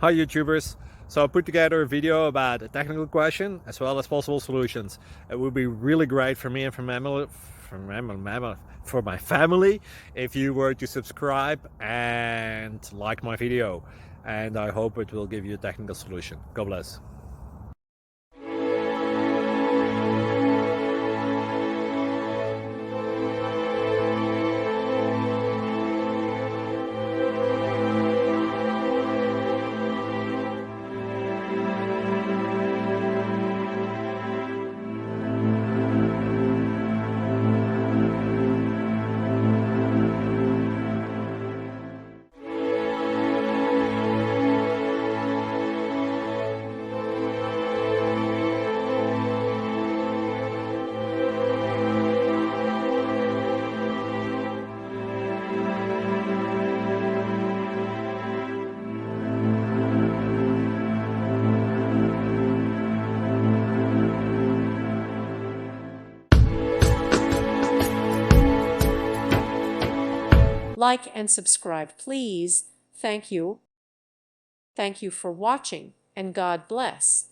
Hi YouTubers! So I put together a video about a technical question as well as possible solutions. It would be really great for me and for my family if you were to subscribe and like my video, and I hope it will give you a technical solution. God bless. Like and subscribe, please. Thank you. Thank you for watching, and God bless.